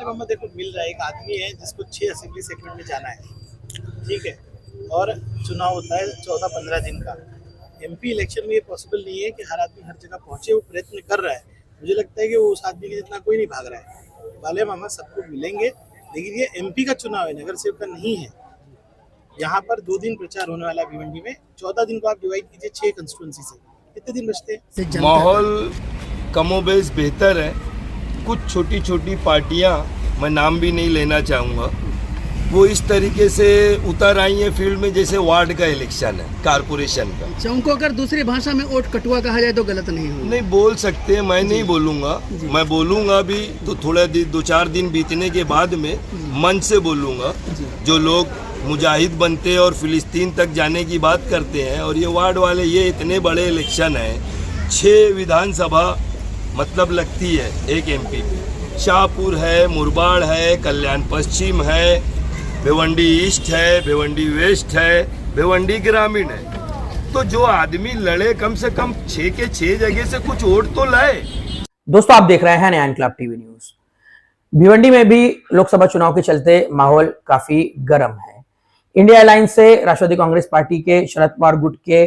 मामा देखो मिल रहा है, एक आदमी है जिसको 6 असेंबली सेगमेंट में जाना है, ठीक है, और चुनाव होता है 14-15 दिन का। एमपी इलेक्शन में ये पॉसिबल नहीं है कि हर आदमी हर जगह पहुंचे, वो प्रयत्न कर रहा है। मुझे लगता है कि वो उस आदमी के जितना कोई नहीं भाग रहा है। बाले मामा सबको मिलेंगे, लेकिन ये एमपी का चुनाव है, नगर सेवक का नहीं है। यहाँ पर 2 दिन प्रचार होने वाला है भिवंडी में। 14 दिन को आप डिवाइड कीजिए 6 कंस्टिट्यूंसी से, कितने दिन बचते हैं? माहौल कमोबेश बेहतर है। कुछ छोटी छोटी पार्टियां, मैं नाम भी नहीं लेना चाहूँगा, वो इस तरीके से उतर आई है फील्ड में जैसे वार्ड का इलेक्शन है, कारपोरेशन का। अच्छा, उनको अगर दूसरी भाषा में वोट कटुआ कहा जाए तो गलत नहीं होगा? नहीं बोल सकते, मैं नहीं बोलूँगा। मैं बोलूँगा भी तो थोड़ा 2-4 दिन बीतने के बाद में मन से बोलूँगा। जो लोग मुजाहिद बनते और फिलिस्तीन तक जाने की बात करते हैं, और ये वार्ड वाले, ये इतने बड़े इलेक्शन है, 6 विधानसभा मतलब लगती है एक एमपी पे। शाहपुर है, मुरबाड़ है, कल्याण पश्चिम है, भिवंडी ईस्ट है, भिवंडी वेस्ट है, भिवंडी ग्रामीण है। तो जो आदमी लड़े कम से कम 6 के 6 जगह से कुछ वोट तो लाए। दोस्तों, आप देख रहे हैं नया इनकलाब टीवी न्यूज। भिवंडी में भी लोकसभा चुनाव के चलते माहौल काफी गर्म है। इंडिया अलायंस से राष्ट्रवादी कांग्रेस पार्टी के शरद पवार गुट के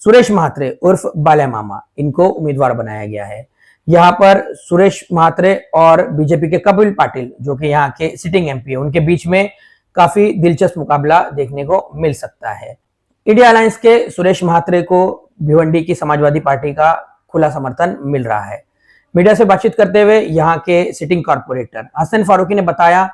सुरेश महात्रे उर्फ बाले मामा, इनको उम्मीदवार बनाया गया है। यहाँ पर सुरेश महात्रे और बीजेपी के कपिल पाटिल, जो कि यहाँ के सिटिंग एमपी है, उनके बीच में काफी दिलचस्प मुकाबला देखने को मिल सकता है। इंडिया अलायंस के सुरेश महात्रे को भिवंडी की समाजवादी पार्टी का खुला समर्थन मिल रहा है। मीडिया से बातचीत करते हुए यहाँ के सिटिंग कॉर्पोरेटर हसन फारूकी ने बताया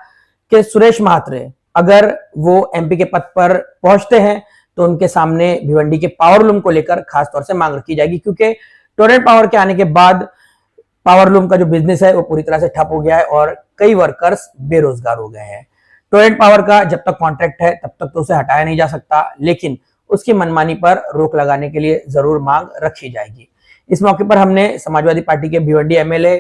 कि सुरेश महात्रे अगर वो एमपी के पद पर पहुंचते हैं तो उनके सामने भिवंडी के पावरलूम को लेकर खास तौर से मांग रखी जाएगी, क्योंकि टोरेंट पावर के आने के बाद पावरलूम का जो बिजनेस है वो पूरी तरह से ठप हो गया है और कई वर्कर्स बेरोजगार हो गए हैं। टोरेंट पावर का जब तक कॉन्ट्रैक्ट है तब तक तो उसे हटाया नहीं जा सकता, लेकिन उसकी मनमानी पर रोक लगाने के लिए जरूर मांग रखी जाएगी। इस मौके पर हमने समाजवादी पार्टी के भिवंडी एमएलए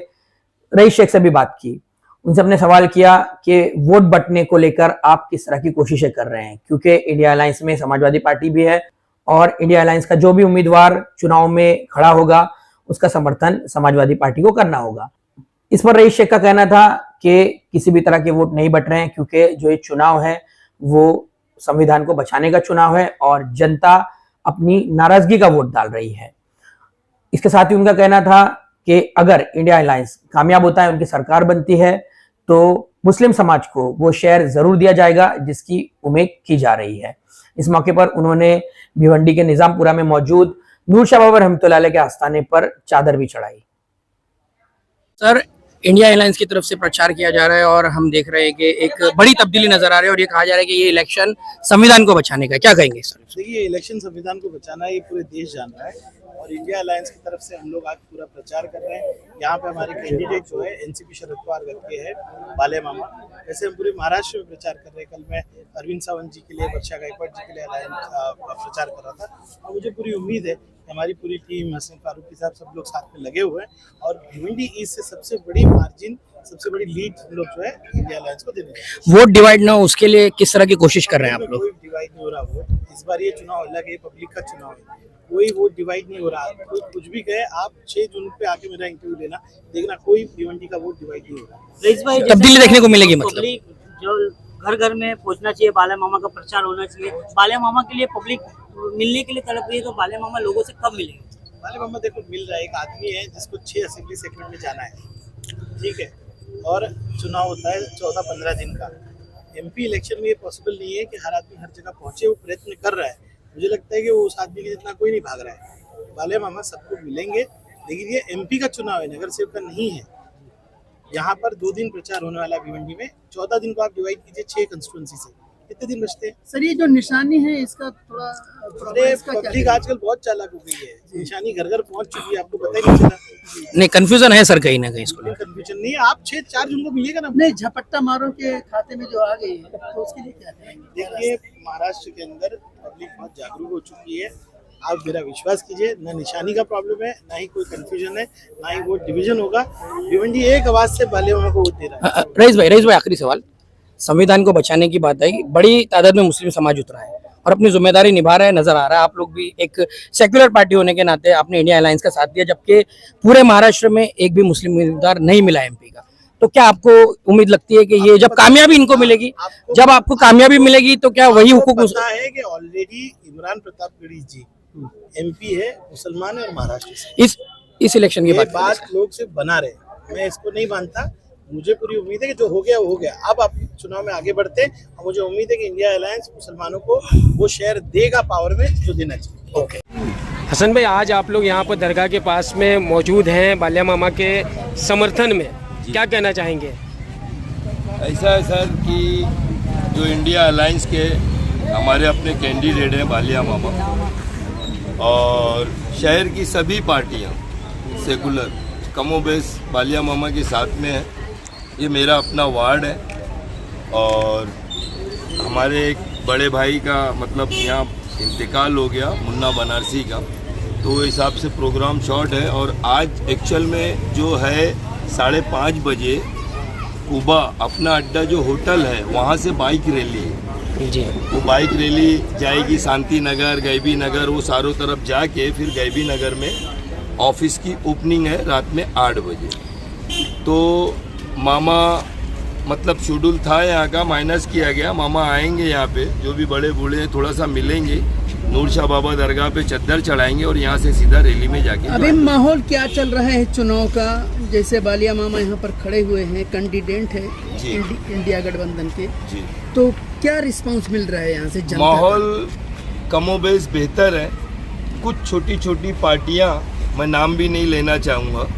रईस शेख से भी बात की। उनसे हमने सवाल किया कि वोट बंटने को लेकर आप किस तरह की कोशिशें कर रहे हैं, क्योंकि इंडिया अलायंस में समाजवादी पार्टी भी है और इंडिया अलायंस का जो भी उम्मीदवार चुनाव में खड़ा होगा उसका समर्थन समाजवादी पार्टी को करना होगा। इस पर रईस शेख का कहना था कि किसी भी तरह के वोट नहीं बट रहे हैं, क्योंकि जो ये चुनाव है वो संविधान को बचाने का चुनाव है और जनता अपनी नाराजगी का वोट डाल रही है। इसके साथ ही उनका कहना था कि अगर इंडिया अलायंस कामयाब होता है, उनकी सरकार बनती है, तो मुस्लिम समाज को वो शेयर जरूर दिया जाएगा जिसकी उम्मीद की जा रही है। इस मौके पर उन्होंने भिवंडी के निजामपुरा में मौजूद नूर शाह बाबर रहमतुल्लाह अलैह के आस्थाने पर चादर भी चढ़ाई। सर, इंडिया अलायंस की तरफ से प्रचार किया जा रहा है और हम देख रहे हैं कि एक बड़ी तब्दीली नजर आ रही है और ये कहा जा रहा है कि ये इलेक्शन संविधान को बचाने का है। क्या कहेंगे सर? देखिए, इलेक्शन संविधान को बचाना है, ये पूरे देश जान रहा है और इंडिया अलायंस की तरफ से हम लोग आज पूरा प्रचार कर रहे हैं। यहाँ पे हमारे कैंडिडेट जो है एनसीपी शरद पवार करके है, बाले मामा। वैसे हम पूरे महाराष्ट्र में प्रचार कर रहे हैं। कल मैं अरविंद सावंत जी के लिए, वर्षा गायकवाड़ जी के लिए अलायंस प्रचार कर रहा था और मुझे पूरी उम्मीद है हमारी पूरी टीम, हसन फारूकी साहब, सब लोग साथ में लगे हुए हैं और भिवंडी ईस्ट से सबसे बड़ी मार्जिन, सबसे बड़ी लीड हम लोग जो है इंडिया अलायंस को देने। वोट डिवाइड ना हो उसके लिए किस तरह की कोशिश कर रहे हैं आप लोग? कोई डिवाइड नहीं हो रहा वोट। इस बार ये चुनाव अलग है, पब्लिक का चुनाव है, कोई वोट डिवाइड नहीं हो रहा। कोई कुछ भी कहे, आप 6 जून पे आके मेरा इंटरव्यू लेना, देखना कोई भिवंडी का वोट डिवाइड नहीं हो रहा। तब्दीली देखने को मिलेगी, मतलब जो घर घर में पहुंचना चाहिए, बाले मामा का प्रचार होना चाहिए। बाले मामा के लिए पब्लिक मिलने के लिए तड़प रही है, तो बाले मामा लोगों से कब मिलेंगे? बाले मामा देखो मिल रहा है, एक आदमी है जिसको 6 असेंबली सेगमेंट में जाना है, ठीक है, और चुनाव होता है 14-15 दिन का। एमपी इलेक्शन में ये पॉसिबल नहीं है कि हर आदमी हर जगह पहुंचे, वो प्रयत्न कर रहा है। मुझे लगता है कि वो उस आदमी के जितना कोई नहीं भाग रहा है। बाले मामा सबको मिलेंगे, लेकिन ये एमपी का चुनाव है, नगर सेवक का नहीं है। यहाँ पर 2 दिन प्रचार होने वाला है भिवंडी में। 14 दिन को आप डिवाइड कीजिए 6 कंस्टिट्यूंसी से, कितने दिन बचते हैं? सर, ये जो निशानी है इसका थोड़ा पब्लिक आजकल बहुत चालाक हो गई है, निशानी घर घर पहुंच चुकी है, आपको पता ही नहीं चला। नहीं, कंफ्यूजन है सर कहीं ना कहीं इसको? कंफ्यूजन नहीं है, आप 4 जून को मिलेगा ना। नहीं, झपट्टा मारो के खाते में जो आ गई है तो उसके लिए क्या करेंगे? देखिए, महाराष्ट्र के अंदर पब्लिक बहुत जागरूक हो चुकी है। आप मेरा विश्वास कीजिए, ना निशानी का प्रॉब्लम है, ना ही कोई कंफ्यूजन है, ना ही वोट डिवीजन होगा। भिवंडी एक आवाज से बाले मामा को वोट दे रहा है। रईस भाई, आखिरी सवाल। संविधान को बचाने की बात आई, बड़ी तादाद में मुस्लिम समाज उतरा है और अपनी जिम्मेदारी निभा रहा है, नजर आ रहा है। आप लोग भी एक सेक्युलर पार्टी होने के नाते आपने इंडिया अलायंस का साथ दिया, जबकि पूरे महाराष्ट्र में एक भी मुस्लिम उम्मीदवार नहीं मिला एमपी का। तो क्या आपको उम्मीद लगती है कि ये जब कामयाबी इनको मिलेगी, जब आपको कामयाबी मिलेगी तो क्या वही आपको हुकूक पता है कि ऑलरेडी इमरान प्रतापगढ़ी जी एमपी है, मुसलमान है और महाराष्ट्र से। इस इलेक्शन की ये बात बात लोग सिर्फ बना रहे हैं, मैं इसको नहीं मानता। मुझे पूरी उम्मीद है कि जो हो गया वो हो गया। अब आप चुनाव में आगे बढ़ते हैं और मुझे उम्मीद है कि इंडिया अलायंस मुसलमानों को वो शेयर देगा पावर में जो देना चाहिए। ओके। हसन भाई, आज आप लोग यहाँ पर दरगाह के पास में मौजूद हैं बालिया मामा के समर्थन में, क्या कहना चाहेंगे? ऐसा है सर कि जो इंडिया अलायंस के हमारे अपने कैंडिडेट हैं बालिया मामा, और शहर की सभी पार्टियां सेकुलर कमोबेश बालिया मामा के साथ में है। ये मेरा अपना वार्ड है और हमारे एक बड़े भाई का मतलब यहाँ इंतकाल हो गया, मुन्ना बनारसी का, तो वो हिसाब से प्रोग्राम शॉर्ट है। और आज एक्चुअल में जो है 5:30 बजे कुबा अपना अड्डा जो होटल है वहाँ से बाइक रैली है जी। वो बाइक रैली जाएगी शांति नगर, गैबी नगर, वो सारों तरफ जाके फिर गैबी नगर में ऑफिस की ओपनिंग है रात में 8 बजे। तो मामा मतलब शेड्यूल था यहाँ का, माइनस किया गया। मामा आएंगे यहाँ पे, जो भी बड़े बूढ़े हैं थोड़ा सा मिलेंगे, नूर शाह बाबा दरगाह पे चद्दर चढ़ाएंगे और यहाँ से सीधा रैली में जाके अभी माहौल क्या चल रहा है चुनाव का? जैसे बालिया मामा यहाँ पर खड़े हुए हैं, कैंडिडेट है जी। इंडिया गठबंधन के, जी। तो क्या रिस्पांस मिल रहा है यहाँ से जनता का? माहौल कमोबेश बेहतर है। कुछ छोटी छोटी पार्टियाँ, मैं नाम भी नहीं लेना चाहूँगा,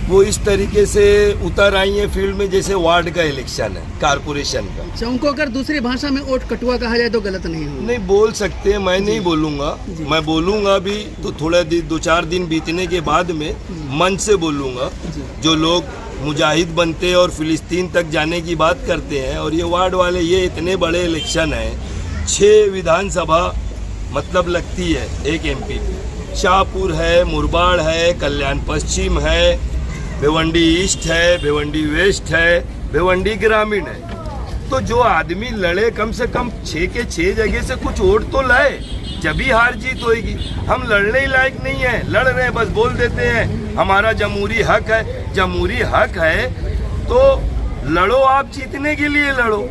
वो इस तरीके से उतर आई हैं फील्ड में जैसे वार्ड का इलेक्शन है, कारपोरेशन का। अच्छा, उनको अगर दूसरी भाषा में ओट कटुआ कहा जाए तो गलत नहीं होगा? नहीं बोल सकते, मैं नहीं बोलूँगा। मैं बोलूँगा भी तो थोड़ा 2-4 दिन बीतने के बाद में मन से बोलूँगा। जो लोग मुजाहिद बनते और फिलिस्तीन तक जाने की बात करते हैं, और ये वार्ड वाले, ये इतने बड़े इलेक्शन हैं, 6 विधानसभा मतलब लगती है एक एमपी पे। शाहपुर है, मुरबाड़ है, कल्याण पश्चिम है, भिवंडी ईस्ट है, भिवंडी वेस्ट है, भिवंडी ग्रामीण है। तो जो आदमी लड़े कम से कम 6 के 6 जगह से कुछ वोट तो लाए, जब ही हार जीत होएगी। हम लड़ने ही लायक नहीं है, लड़ रहे हैं, बस बोल देते हैं हमारा जमहूरी हक है। जमहूरी हक है तो लड़ो, आप जीतने के लिए लड़ो,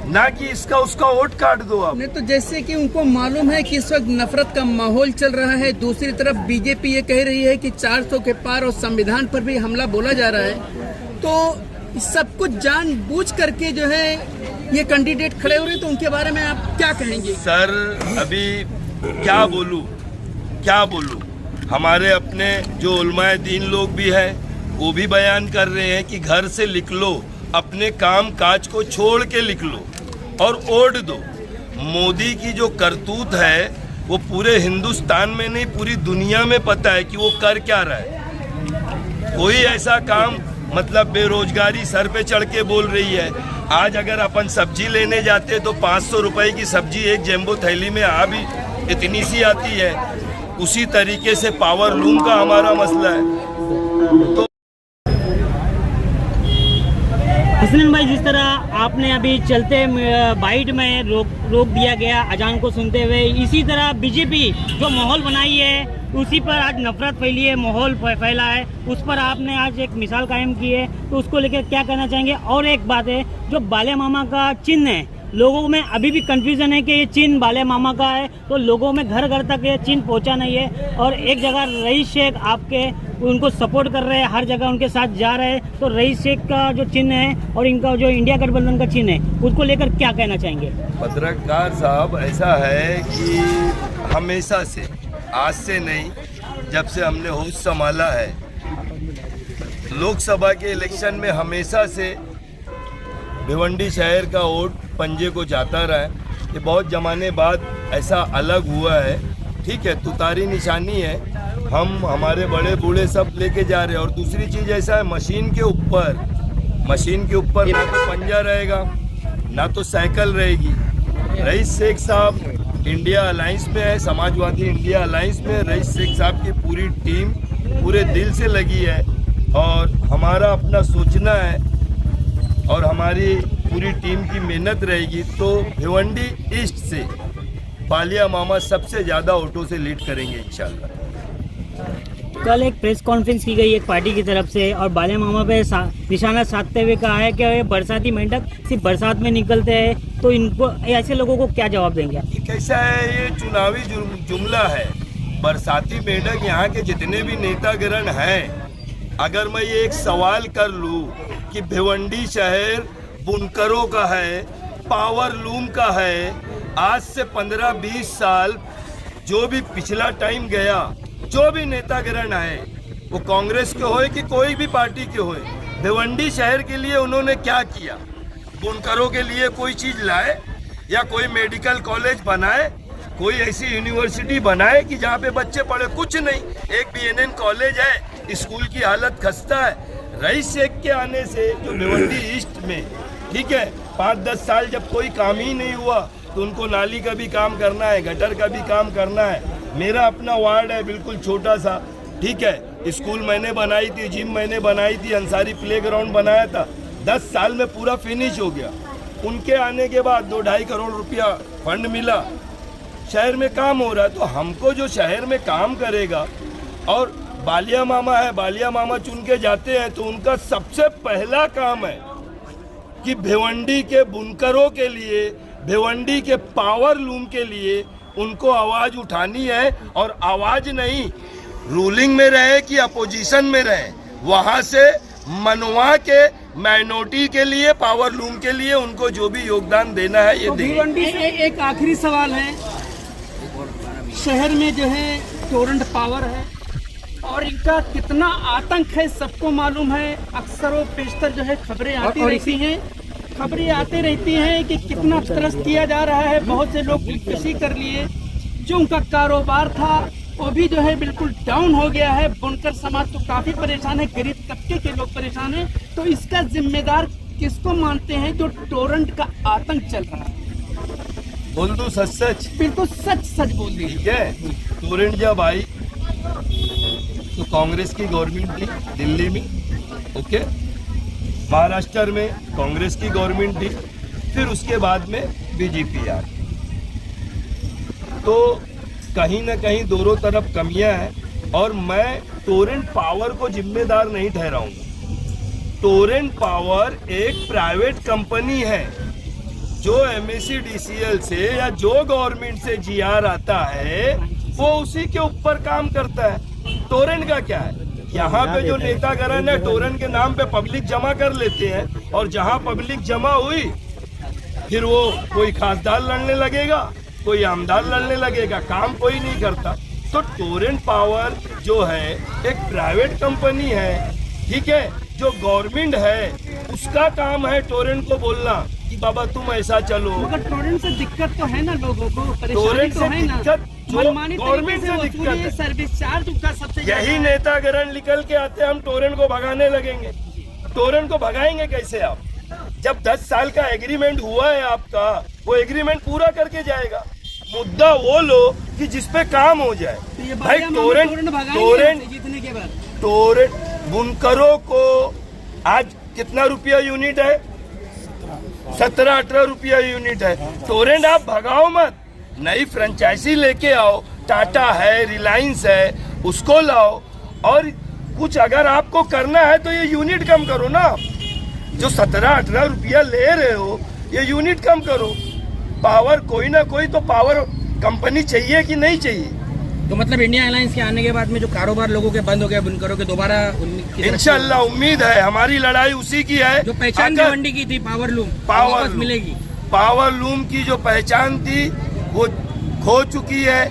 ना कि इसका उसका वोट काट दो आप। नहीं तो जैसे कि उनको मालूम है कि इस वक्त नफरत का माहौल चल रहा है, दूसरी तरफ बीजेपी ये कह रही है कि 400 के पार और संविधान पर भी हमला बोला जा रहा है, तो सब कुछ जानबूझ करके जो है ये कैंडिडेट खड़े हो रहे हैं, तो उनके बारे में आप क्या कहेंगे? सर अभी क्या बोलूं, हमारे अपने जो उलमाए दीन लोग भी हैं वो भी बयान कर रहे हैं कि घर से लिख लो, अपने काम काज को छोड़ के लिख लो और वोट दो। मोदी की जो करतूत है वो पूरे हिंदुस्तान में नहीं पूरी दुनिया में पता है कि वो कर क्या रहा है। कोई ऐसा काम मतलब बेरोजगारी सर पे चढ़ के बोल रही है। आज अगर अपन सब्जी लेने जाते तो 500 रुपए की सब्जी एक जेम्बो थैली में आ भी इतनी सी आती है। उसी तरीके से पावर लूम का हमारा मसला है। तो हसनैन भाई, जिस तरह आपने अभी चलते बाइट में रोक दिया गया अजान को सुनते हुए, इसी तरह बीजेपी जो माहौल बनाई है उसी पर आज नफरत फैली है, माहौल फैला है, उस पर आपने आज एक मिसाल कायम की है, तो उसको लेकर क्या कहना चाहेंगे? और एक बात है, जो बालिया मामा का चिन्ह है, लोगों में अभी भी कंफ्यूजन है कि ये चिन्ह बालिया मामा का है, तो लोगों में घर घर तक ये चिन्ह पहुंचा नहीं है। और एक जगह रईस शेख आपके उनको सपोर्ट कर रहे हैं, हर जगह उनके साथ जा रहे हैं, तो रईस शेख का जो चिन्ह है और इनका जो इंडिया गठबंधन का चिन्ह है, उसको लेकर क्या कहना चाहेंगे? पत्रकार साहब, ऐसा है कि हमेशा से, आज से नहीं, जब से हमने होश संभाला है, लोकसभा के इलेक्शन में हमेशा से भिवंडी शहर का वोट पंजे को जाता रहा है। ये बहुत जमाने बाद ऐसा अलग हुआ है। ठीक है, तुतारी निशानी है, हम हमारे बड़े बूढ़े सब लेके जा रहे हैं। और दूसरी चीज़ ऐसा है, मशीन के ऊपर ना तो पंजा रहेगा ना तो साइकिल रहेगी। रईस शेख साहब इंडिया अलायंस में है, समाजवादी इंडिया अलायंस में रईस शेख साहब की पूरी टीम पूरे दिल से लगी है। और हमारा अपना सोचना है और हमारी पूरी टीम की मेहनत रहेगी तो भिवंडी ईस्ट से बालिया मामा सबसे ज़्यादा वोटों से लीड करेंगे इंशाल्लाह। कल एक प्रेस कॉन्फ्रेंस की गई एक पार्टी की तरफ से और बाले मामा पे निशाना साधते हुए कहा है कि ये बरसाती मेंढक सिर्फ बरसात में निकलते हैं, तो इनको ऐसे लोगों को क्या जवाब देंगे? कैसा है ये चुनावी जुमला है। बरसाती मेंढक यहाँ के जितने भी नेतागण हैं, अगर मैं ये एक सवाल कर लूँ कि भिवंडी शहर बुनकरों का है, पावर लूम का है, आज से 15-20 साल जो भी पिछला टाइम गया, जो भी नेतागण है, वो कांग्रेस के होए कि कोई भी पार्टी के होए, भिवंडी शहर के लिए उन्होंने क्या किया? बुनकरों के लिए कोई चीज लाए या कोई मेडिकल कॉलेज बनाए, कोई ऐसी यूनिवर्सिटी बनाए कि जहाँ पे बच्चे पढ़े? कुछ नहीं। एक BNN कॉलेज है, स्कूल की हालत खस्ता है। रईस शेख के आने से जो भिवंडी ईस्ट में, ठीक है, 5-10 साल जब कोई काम ही नहीं हुआ तो उनको नाली का भी काम करना है, गटर का भी काम करना है। मेरा अपना वार्ड है बिल्कुल छोटा सा, ठीक है, स्कूल मैंने बनाई थी, जिम मैंने बनाई थी, अंसारी प्लेग्राउंड बनाया था, 10 साल में पूरा फिनिश हो गया। उनके आने के बाद 2-2.5 करोड़ रुपया फंड मिला, शहर में काम हो रहा है। तो हमको जो शहर में काम करेगा, और बालिया मामा है, बालिया मामा चुन के जाते हैं तो उनका सबसे पहला काम है कि भिवंडी के बुनकरों के लिए, भिवंडी के पावर लूम के लिए उनको आवाज उठानी है। और आवाज नहीं, रूलिंग में रहे कि अपोजिशन में रहे, वहां से मनवा के माइनॉरिटी के लिए, पावर लूम के लिए उनको जो भी योगदान देना है ये देंगे। भिवंडी से एक आखिरी सवाल है, शहर में जो है टोरेंट पावर है और इनका कितना आतंक है सबको मालूम है। अक्सर व पेशतर जो है खबरें आती रहती हैं कि कितना त्रस्त किया जा रहा है। बहुत से लोग खुदकुशी कर लिए, जो उनका कारोबार था वो भी जो है बिल्कुल डाउन हो गया है। बुनकर समाज तो काफी परेशान है, गरीब तबके के लोग परेशान हैं। तो इसका जिम्मेदार किसको मानते हैं जो टोरेंट का आतंक चल रहा है? बोल दो सच सच, बिल्कुल सच सच बोल दीजिए। ठीक है, टोरेंट जब आई तो कांग्रेस की गवर्नमेंट थी दिल्ली में, ओके, महाराष्ट्र में कांग्रेस की गवर्नमेंट थी, फिर उसके बाद में बीजेपी आई। तो कहीं ना कहीं दोनों तरफ कमियां हैं और मैं टोरेंट पावर को जिम्मेदार नहीं ठहराऊंगा। टोरेंट पावर एक प्राइवेट कंपनी है, जो MSEDCL से या जो गवर्नमेंट से GR आता है वो उसी के ऊपर काम करता है। टोरेंट का क्या है? यहाँ पे जो नेतागण है टोरेंट के नाम पे पब्लिक जमा कर लेते हैं, और जहाँ पब्लिक जमा हुई फिर वो कोई खासदार लड़ने लगेगा, कोई आमदार लड़ने लगेगा, काम कोई नहीं करता। तो टोरेंट पावर जो है एक प्राइवेट कंपनी है, ठीक है, जो गवर्नमेंट है उसका काम है टोरेंट को बोलना कि बाबा तुम ऐसा चलो। मगर टोरेंट से दिक्कत तो है ना लोगों को, परेशानी टोरेंट तो से है ना, दिक्कत जो गवर्नमेंट से दिक्कत है, सर्विस चार्ज का सबसे यही नेतागण निकल के आते हैं हम टोरेंट को भगाने लगेंगे। टोरेंट को भगाएंगे कैसे आप? जब 10 साल का एग्रीमेंट हुआ है आपका, वो एग्रीमेंट पूरा करके जाएगा। मुद्दा वो लो कि जिसपे काम हो जाए। भाई टोरेंट जीतने के बाद टोरेंट बुनकरों को आज कितना रुपया यूनिट है? 17-18 रुपया यूनिट है। टोरेंट आप भगाओ मत, नई फ्रेंचाइजी लेके आओ, टाटा है, रिलायंस है, उसको लाओ। और कुछ अगर आपको करना है तो ये यूनिट कम करो ना, जो 17-18 रुपया ले रहे हो ये यूनिट कम करो। पावर कोई ना कोई तो पावर कंपनी चाहिए कि नहीं चाहिए? तो मतलब इंडिया अलायंस के आने के बाद में जो कारोबार लोगों के बंद हो गए, बुनकरों के दोबारा इंशाल्लाह उम्मीद है, हमारी लड़ाई उसी की है। जो पहचान भिवंडी की थी पावर लूम, पावर मिलेगी। पावर लूम की जो पहचान थी वो खो चुकी है।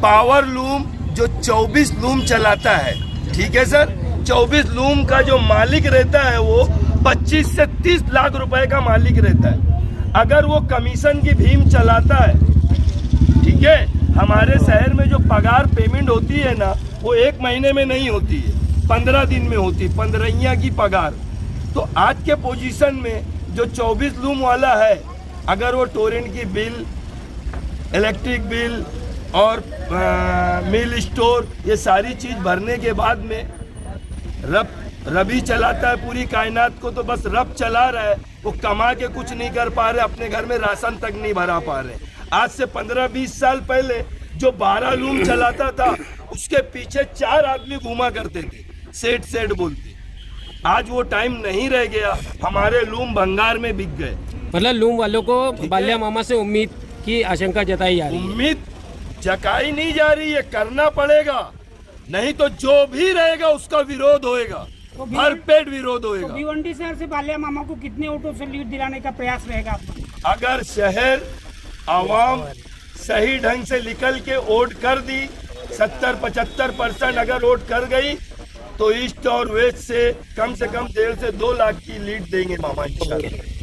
पावर लूम जो 24 लूम चलाता है, ठीक है सर, 24 लूम का जो मालिक रहता है वो 25 से 30 लाख रुपए का मालिक रहता है। अगर वो कमीशन की भीम चलाता है, ठीक है, हमारे शहर में जो पगार पेमेंट होती है ना, वो 1 महीने में नहीं होती है, 15 दिन में होती, 15 की पगार। तो आज के पोजीशन में जो 24 लूम वाला है, अगर वो टोरेंट की बिल, इलेक्ट्रिक बिल और मिल स्टोर ये सारी चीज भरने के बाद में रब ही चलाता है पूरी कायनात को, तो बस रब चला रहा है, वो कमा के कुछ नहीं कर पा रहे, अपने घर में राशन तक नहीं भरा पा रहे। आज से 15-20 साल पहले जो 12 लूम चलाता था उसके पीछे 4 आदमी घूमा करते थे, सेठ सेठ बोलते। आज वो टाइम नहीं रह गया, हमारे लूम भंगार में बिक गए। मतलब लूम वालों को बाल्या मामा से उम्मीद की आशंका जताई जा रही है। उम्मीद जताई नहीं जा रही है, करना पड़ेगा, नहीं तो जो भी रहेगा उसका विरोध होएगा, भरपेट विरोध होएगा। भिवंडी शहर से बाल्या मामा को कितने वोटों से लीड दिलाने का प्रयास रहेगा आपका? अगर शहर आवाम सही ढंग से निकल के वोट कर दी, 70-75% अगर वोट कर गई तो ईस्ट और वेस्ट से कम 1.5 से 2 लाख की लीड देंगे मामा इंशाल्लाह।